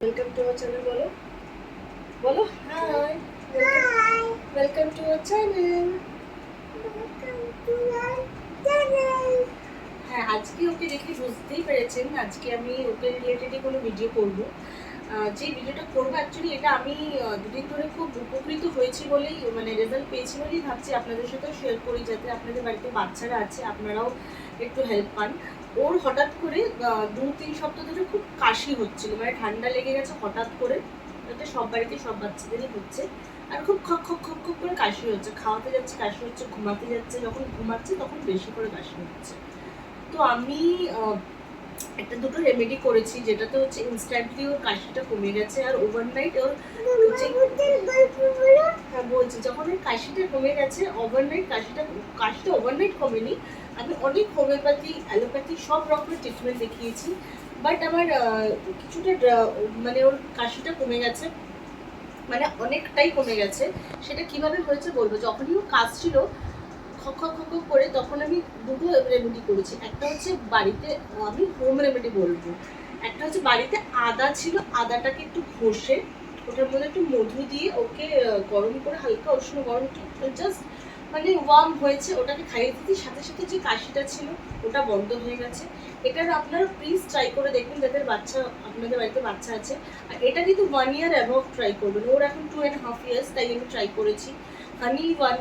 Welcome to our channel. बोलो बोलो hi. Welcome to our channel. হ্যাঁ, আজকে ওকে দেখে বুঝতেই পেরেছেন আজকে আমি ওকে রিলেটেডই কোনো ভিডিও করব। যে ভিডিওটা করবো অ্যাকচুয়ালি এটা আমি দুদিন ধরে খুব উপকৃত হয়েছি বলেই মানে রেজাল্ট পেয়েছি বলেই ভাবছি আপনাদের সাথেও শেয়ার করি, যাতে আপনাদের বাড়িতে বাচ্চারা আছে আপনারাও একটু হেল্প পান। ওর হঠাৎ করে 2-3 সপ্তাহ ধরে খুব কাশি হচ্ছিল, মানে ঠান্ডা লেগে গেছে হঠাৎ করে। এটা সব বাড়িতে সব বাচ্চাদেরই হচ্ছে। আর খুব খক খক খক খক করে কাশি হচ্ছে, খাওয়াতে যাচ্ছে কাশি হচ্ছে, ঘুমাতে যাচ্ছে যখন ঘুমাচ্ছে তখন বেশি করে কাশি হচ্ছে। তো আমি একটা দুটো রেমেডি করেছি, যেটাতে হচ্ছে ইনস্ট্যান্টলি ওর কাশিটা কমে গেছে। আর ওভারনাইট ওর হ্যাঁ বলছি, যখন ওর কাশিটা কমে গেছে ওভারনাইট কাশিটা ওভারনাইট কমেনি। আমি অনেক হোমিওপ্যাথি অ্যালোপ্যাথি সব রকমের ট্রিটমেন্ট দেখিয়েছি, বাট আমার কিছুটা মানে ওর কাশিটা কমে গেছে, মানে অনেকটাই কমে গেছে। সেটা কিভাবে হয়েছে বলবো। যখনই ও কাশছিল খক খক খক করে, তখন আমি দুটো রেমেডি করেছি। একটা হচ্ছে বাড়িতে, আমি হোম রেমেডি বলবো, একটা হচ্ছে বাড়িতে আদা ছিল, আদাটাকে একটু ঘষে ওটার মধ্যে একটু মধু দিয়ে ওকে গরম করে, হালকা উষ্ণ গরম, জাস্ট মানে ওয়ার্ম হয়েছে ওটাকে খাইয়ে দিতে, সাথে সাথে যে কাশিটা ছিল ওটা বন্ধ হয়ে গেছে। এটার আপনারা প্লিজ ট্রাই করে দেখুন যাদের বাচ্চা, আপনাদের বাড়িতে বাচ্চা আছে। আর এটা কিন্তু 1 ইয়ার অ্যাবভ ট্রাই করবেন। ওর এখন 2.5 ইয়ার্স, তাই আমি ট্রাই করেছি। হানি 1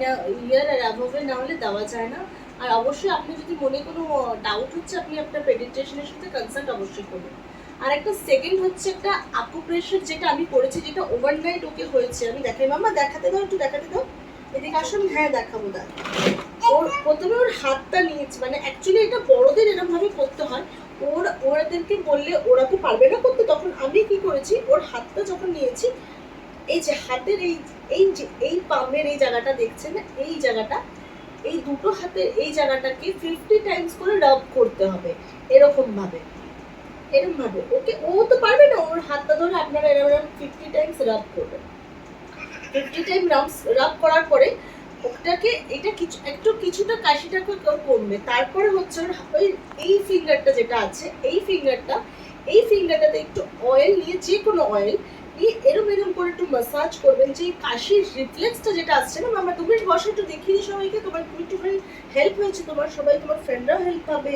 ইয়ার আর অ্যাবভে না হলে দেওয়া যায় না। আর অবশ্যই আপনি যদি মনে কোনো ডাউট হচ্ছে, আপনি আপনার পেডিয়াট্রিশিয়ানের সাথে কনসাল্ট অবশ্যই করবেন। আর একটা সেকেন্ড হচ্ছে একটা আকুপ্রেশার, যেটা আমি করেছি, যেটা ওভারনাইট ওকে হয়েছে। আমি দেখাই, মামা দেখাতে দাও, একটু দেখাতে দাও, এদিকে আসুন। হ্যাঁ দেখাবো। ওর প্রথমে ওর হাতটা নিয়েছি, মানে অ্যাকচুয়ালি এটা বড়দের এরকম ভাবে করতে হয়। ওরাদেরকে বললে ওরা তো পারবে না করতে, তখন আমি কি করেছি, ওর হাতটা যখন নিয়েছি, এই যে হাতের এই পামের এই জায়গাটা দেখছেন না, এই জায়গাটা, এই দুটো হাতের এই জায়গাটাকে 50 টাইমস করে রাব করতে হবে, এরকম ভাবে ওকে। ও তো পারবে না, ওর হাতটা ধরে আপনারা এরকম 50 টাইমস রাব করবেন। 50 টাইম রাব করার পরে ওটাকে এটা কিছুটা কাশিটাকে কমবে। তারপরে হচ্ছে ওই এই ফিঙ্গারটা যেটা আছে, এই ফিঙ্গারটাতে একটু অয়েল নিয়ে, যে কোনো অয়েল নিয়ে এরম করে একটু মাসাজ করবেন। যে কাশির রিফ্লেক্সটা যেটা আসছে না, আমরা 2 মিনিট বসে একটু দেখিয়ে দিই সবাইকে, তোমার একটুখানি হেল্প হয়েছে, তোমার সবাই, তোমার ফ্রেন্ডরাও হেল্প পাবে।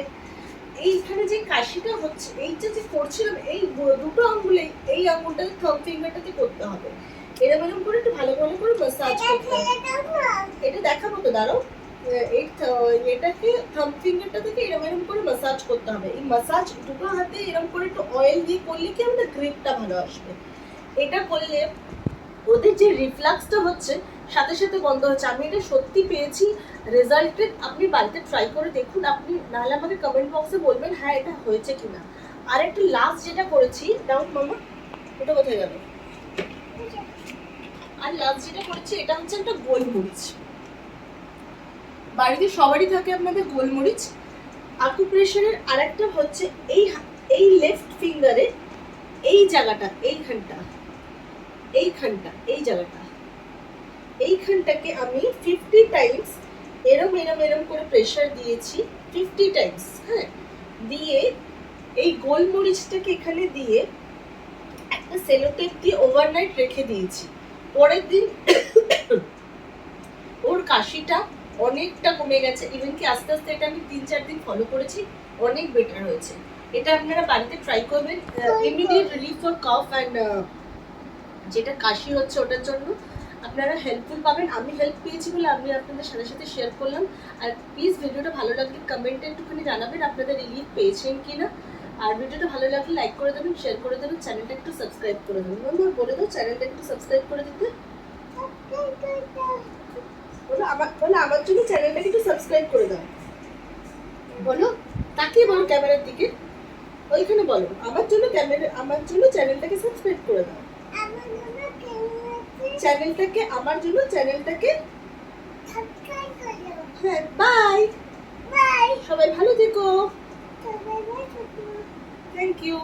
এইখানে যে কাশিটা হচ্ছে, এইটা যে করছিলাম, এই দুটো আঙুলে, এই আঙুলটাতে থাম্ব ফিঙ্গারটাতে করতে হবে। এরকম করে একটু ভালো করে মাসাজ করতে হবে। এটা দেখাবো তো, দাঁড়াও। এটাকে থাম্ব ফিঙ্গারটা থেকে এরকম করে মাসাজ করতে হবে। এই মাসাজ দুটো হাতে এরকম করে একটু অয়েল দিয়ে করলে কি আমাদের গ্রিপটা ভালো আসবে। এটা করলে ওদের যে রিফ্লাক্সটা হচ্ছে সাথে সাথে বন্ধ হচ্ছে। আমি এটা সত্যি পেয়েছি রেজাল্টেড। আপনি বাড়িতে ট্রাই করে দেখুন। আপনি নাহলে আমাকে কমেন্ট বক্সে বলবেন হ্যাঁ এটা হয়েছে কিনা। আর একটু লাস্ট যেটা করেছি, ডাউট মামা, ওটা কোথায় গেল? আর লাস্ট যেটা করেছি, এটা হচ্ছে একটা গোলমরিচ। বাড়িতে সবারই থাকে আপনাদের গোলমরিচ। আকুপ্রেশারের আরেকটা হচ্ছে এই লেফট ফিঙ্গারে এই জায়গাটা, এইখানটাকে আমি 50 টাইমস এরম করে প্রেসার দিয়েছি, 50 টাইমস। হ্যাঁ, দিয়ে এই গোলমরিচটাকে এখানে দিয়ে একটা সেলোটেপ দিয়ে ওভারনাইট রেখে দিয়েছি। পরের দিন ওর কাশিটা অনেকটা কমে গেছে। ইভেন কি আস্তে আস্তে এটা আমি 3-4 দিন ফলো করেছি, অনেক বেটার হয়েছে। এটা আপনারা বাড়িতে ট্রাই করবেন। Immediate relief for cough and যেটা কাশি হচ্ছে ওটার জন্য আপনারা হেল্পফুল পাবেন। আমি হেল্প পেয়েছি বলে আমি আপনাদের সাথে শেয়ার করলাম। আর প্লিজ ভিডিওটা ভালো লাগলে কমেন্টে একটুখানি জানাবেন আপনাদের রিলিফ পেয়েছেন কিনা। আর ভিডিওটা ভালো লাগলে লাইক করে দেবেন, শেয়ার করে দেবেন, চ্যানেলটা একটু সাবস্ক্রাইব করে দেবেন। বলে দাও চ্যানেলটা একটু সাবস্ক্রাইব করে দিতে। বলো আমার জন্য চ্যানেলটাকে একটু সাবস্ক্রাইব করে দাও। বলো, তাকিয়ে বলো ক্যামেরার দিকে, ওইখানে বলো আমার জন্য চ্যানেলটাকে সাবস্ক্রাইব করে দাও। চ্যানেলটাকে সাবস্ক্রাইব করে দাও। হ্যাঁ, বাই। সবাই ভালো থেকো। Thank you.